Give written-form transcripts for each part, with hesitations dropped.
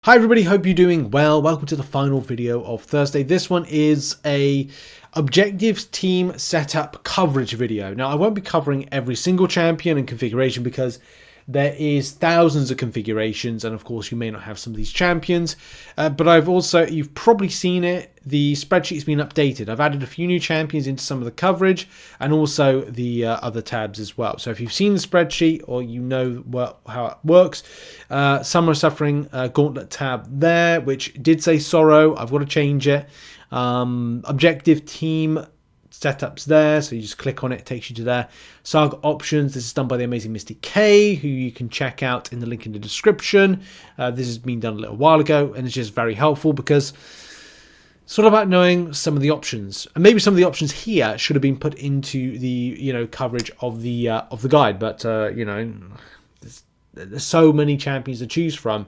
Hi everybody, hope you're doing well. Welcome to the final video of Thursday. This one is a objectives team setup coverage video. Now I won't be covering every single champion and configuration because there is thousands of configurations, and of course you may not have some of these champions, but you've probably seen it, the spreadsheet's been updated. I've added a few new champions into some of the coverage and also the other tabs as well. So if you've seen the spreadsheet or you know how it works, Summer Suffering Gauntlet tab there, which did say Sorrow. I've got to change it. Objective team setups there, so you just click on it, it takes you to there. Saga options, this is done by the amazing Misty K, who you can check out in the link in the description. This has been done a little while ago and it's just very helpful because it's all about knowing some of the options, and maybe some of the options here should have been put into the coverage of the guide, but there's so many champions to choose from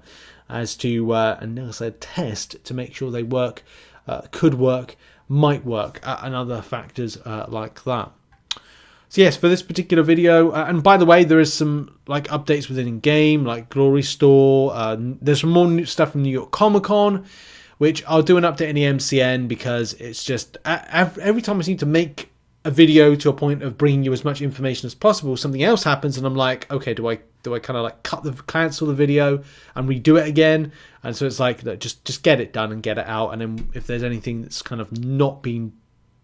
as to and as I test to make sure they work, could work, might work, and other factors like that. So yes, for this particular video, and by the way, there is some updates within in-game, like Glory Store. There's some more new stuff from New York Comic Con, which I'll do an update in the MCN because it's just every time I seem to make a video to a point of bringing you as much information as possible, something else happens and I'm like, okay, do I kind of cancel the video and redo it again? And so it's like, just get it done and get it out, and then if there's anything that's kind of not been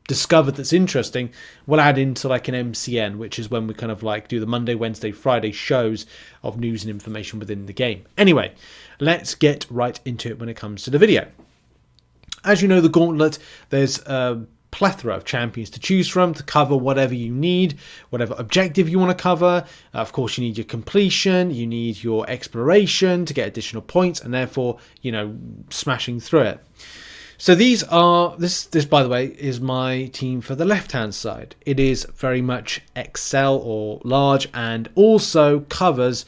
discovered that's interesting, we'll add into an MCN, which is when we kind of do the Monday, Wednesday, Friday shows of news and information within the game. Anyway, let's get right into it when it comes to the video. As you know, the Gauntlet, there's plethora of champions to choose from to cover whatever you need, whatever objective you want to cover. Of course, you need your completion, you need your exploration to get additional points, and therefore, smashing through it. So these are, this by the way, is my team for the left-hand side. It is very much XL or large, and also covers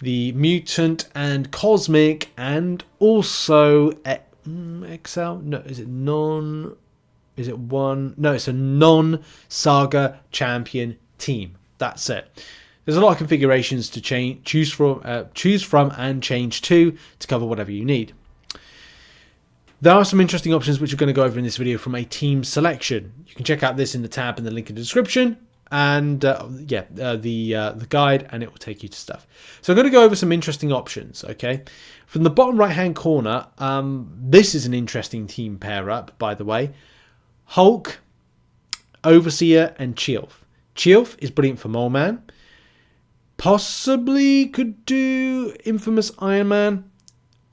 the mutant and cosmic, and also XL. No, is it non? Is it one? No, it's a non-Saga champion team. That's it. There's a lot of configurations to choose from and change to cover whatever you need. There are some interesting options which we're going to go over in this video from a team selection. You can check out this in the tab in the link in the description, and the guide, and it will take you to stuff. So I'm going to go over some interesting options. Okay, from the bottom right hand corner, this is an interesting team pair up, by the way. Hulk, Overseer, and Chilf. Chilf is brilliant for Mole Man. Possibly could do Infamous Iron Man.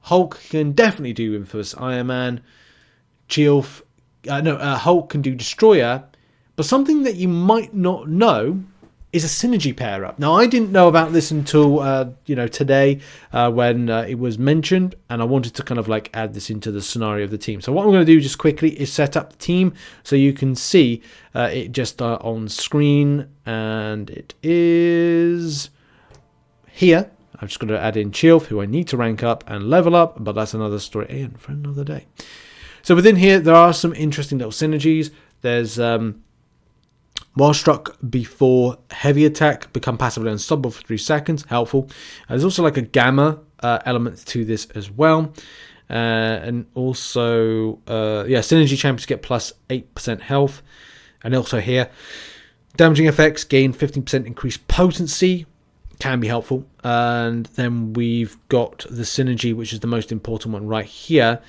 Hulk can definitely do Infamous Iron Man. Chilf, Hulk can do Destroyer. But something that you might not know is a synergy pair up. Now, I didn't know about this until today when it was mentioned, and I wanted to kind of add this into the scenario of the team. So what I'm going to do just quickly is set up the team so you can see it just on screen, and it is here. I'm just going to add in Chilf, who I need to rank up and level up, but that's another story again for another day. So within here, there are some interesting little synergies. There's while struck before heavy attack, become passively unstoppable for 3 seconds. Helpful. There's also a gamma element to this as well. And also, synergy champions get plus 8% health. And also here, damaging effects gain 15% increased potency. Can be helpful. And then we've got the synergy, which is the most important one right here.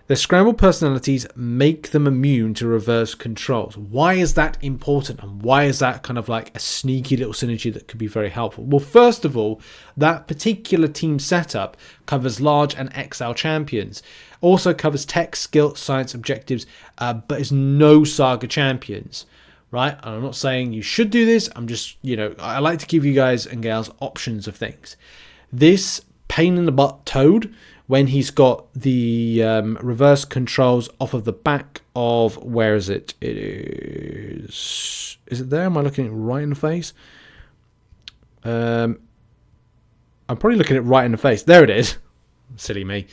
Their scrambled personalities make them immune to reverse controls. Why is that important? And why is that kind of a sneaky little synergy that could be very helpful? Well, first of all, that particular team setup covers large and XL champions. Also covers tech, skill, science, objectives, but is no Saga champions. Right? And I'm not saying you should do this. I'm just, I like to give you guys and gals options of things. This pain in the butt Toad, when he's got the reverse controls off of the back of, where is it? It is it there? Am I looking at it right in the face? I'm probably looking at it right in the face. There it is. silly me.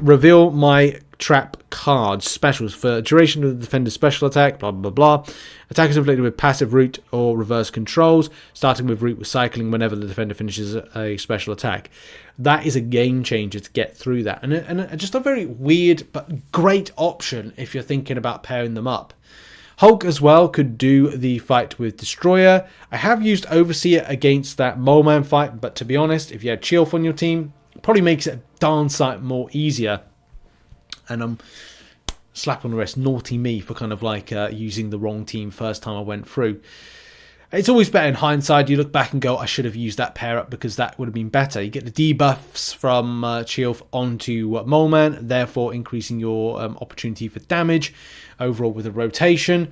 Reveal my trap cards. Specials for duration of the defender's special attack, blah, blah, blah. Attack is inflicted with passive root or reverse controls, starting with root with cycling whenever the defender finishes a special attack. That is a game changer to get through that. And just a very weird but great option if you're thinking about pairing them up. Hulk as well could do the fight with Destroyer. I have used Overseer against that Mole Man fight, but to be honest, if you had Chilf on your team, it probably makes it a darn sight more easier. And I'm slap on the wrist, naughty me for kind of like using the wrong team first time I went through. It's always better in hindsight. You look back and go, I should have used that pair up because that would have been better. You get the debuffs from Chilf onto Mole Man, therefore increasing your opportunity for damage overall with a rotation.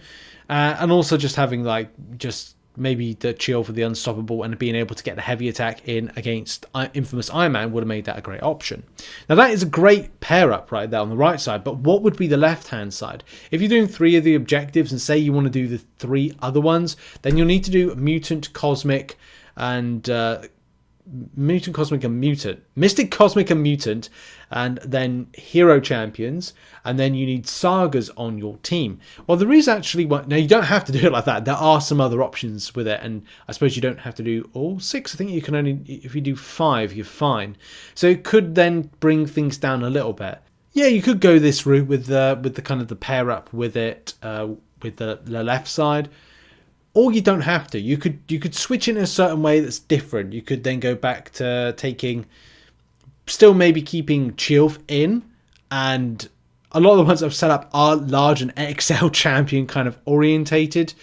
And also just having like just maybe the Chilf for the Unstoppable and being able to get the heavy attack in against Infamous Iron Man would have made that a great option. Now that is a great pair up right there on the right side, but what would be the left hand side? If you're doing 3 of the objectives and say you want to do the 3 other ones, then you'll need to do Mutant, Cosmic and Mutant, Cosmic and Mutant. Mystic, Cosmic and Mutant, and then Hero Champions, and then you need Sagas on your team. Well, there is actually one. Now, you don't have to do it like that. There are some other options with it, and I suppose you don't have to do all 6. I think you can only, if you do 5, you're fine. So it could then bring things down a little bit. Yeah, you could go this route with the kind of the pair up with it, with the left side. Or you don't have to. You could switch it in a certain way that's different. You could then go back to taking, still maybe keeping Chilf in, and a lot of the ones I've set up are large and XL champion kind of orientated.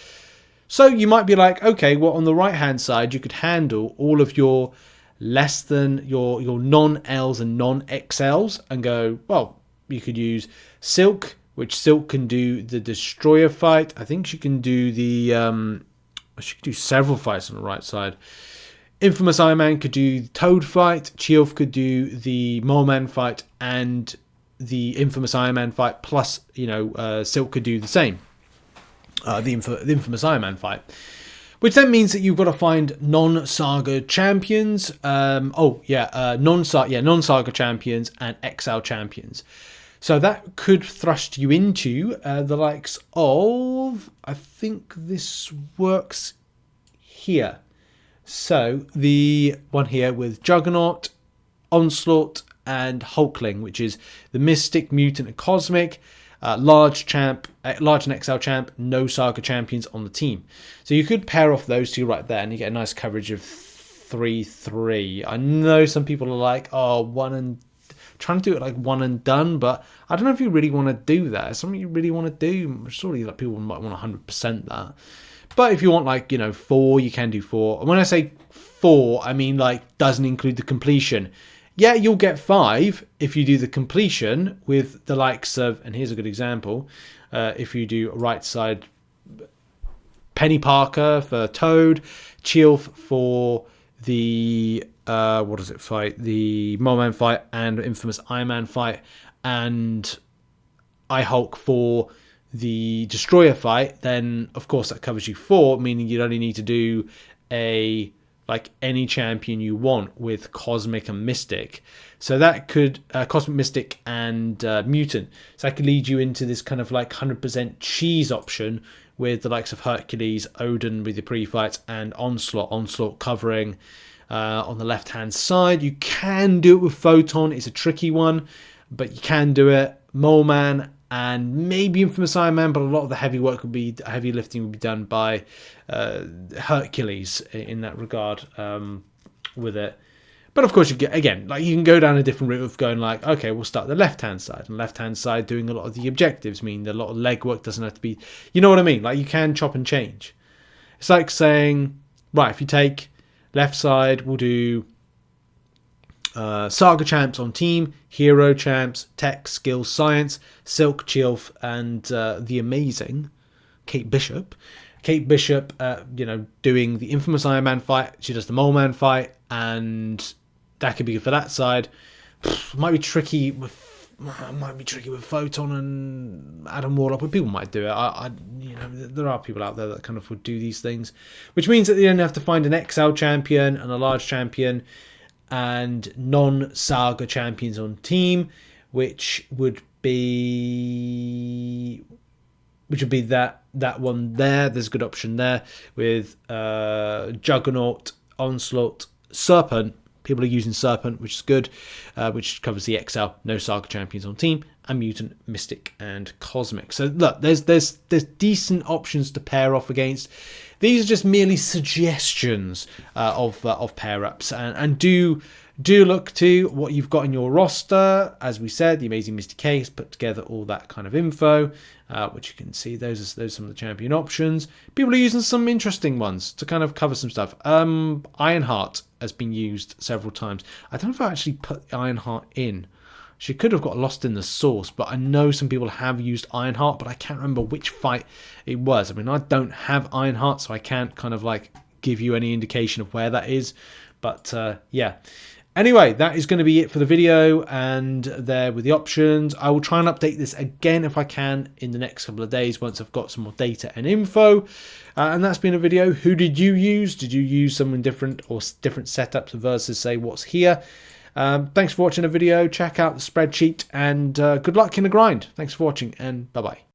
So you might be like, okay, well on the right hand side you could handle all of your less than your non-Ls and non-XLs and go, well, you could use Silk, which Silk can do the Destroyer fight. I think she can do the she could do several fights on the right side. Infamous Iron Man could do the Toad fight. Chilf could do the Mole Man fight and the Infamous Iron Man fight. Plus, Silk could do the same. The Infamous Iron Man fight. Which then means that you've got to find non-Saga champions. Non-Saga champions and XL champions. So that could thrust you into the likes of, I think this works here. So the one here with Juggernaut, Onslaught and Hulkling, which is the Mystic, Mutant and Cosmic, large and XL champ, no Saga champions on the team. So you could pair off those 2 right there and you get a nice coverage of 3-3. I know some people are like, trying to do it like one and done, but I don't know if you really want to do that. It's something you really want to do. Surely like people might want 100% that. But if you want 4, you can do 4. And when I say 4, I mean doesn't include the completion. Yeah, you'll get 5 if you do the completion with the likes of, and here's a good example, if you do right side Penny Parker for Toad, Chilf for the the Mole Man fight and Infamous Iron Man fight, and Hulk for the Destroyer fight, then of course that covers you 4, meaning you'd only need to do any champion you want with Cosmic and Mystic. So that could Cosmic, Mystic and Mutant. So that could lead you into this kind of 100% cheese option with the likes of Hercules, Odin with your pre-fights, and Onslaught covering on the left hand side. You can do it with Photon. It's a tricky one, but you can do it. Mole Man and maybe Infamous Iron Man, but a lot of the heavy lifting would be done by Hercules in that regard with it. But of course, you can go down a different route of going okay, we'll start the left hand side, and left hand side doing a lot of the objectives mean a lot of legwork doesn't have to be, you know what I mean? You can chop and change. It's like saying, right, if you take left side, we'll do Saga champs on team, Hero champs, Tech, Skills, Science, Silk, Chilf, and the amazing Kate Bishop. Kate Bishop, doing the Infamous Iron Man fight. She does the Mole Man fight, and that could be good for that side. Might be tricky with Photon and Adam Warlock, but people might do it. There are people out there that kind of would do these things, which means that you don't have to find an XL champion and a large champion and non-Saga champions on team, which would be that one there. There's a good option there with Juggernaut, Onslaught, Serpent. People are using Serpent, which is good, which covers the XL, no Saga champions on team, and Mutant, Mystic, and Cosmic. So look, there's decent options to pair off against. These are just merely suggestions of pair ups, and do look to what you've got in your roster. As we said, the Amazing Misty K has put together all that kind of info, which you can see. Those are some of the champion options. People are using some interesting ones to kind of cover some stuff. Ironheart has been used several times. I don't know if I actually put Ironheart in. She could have got lost in the source, but I know some people have used Ironheart, but I can't remember which fight it was. I mean, I don't have Ironheart, so I can't kind of like give you any indication of where that is. But yeah. Anyway, that is going to be it for the video, and there with the options. I will try and update this again if I can in the next couple of days once I've got some more data and info. And that's been a video. Who did you use? Did you use something different or different setups versus, say, what's here? Thanks for watching the video. Check out the spreadsheet, and good luck in the grind. Thanks for watching, and bye-bye.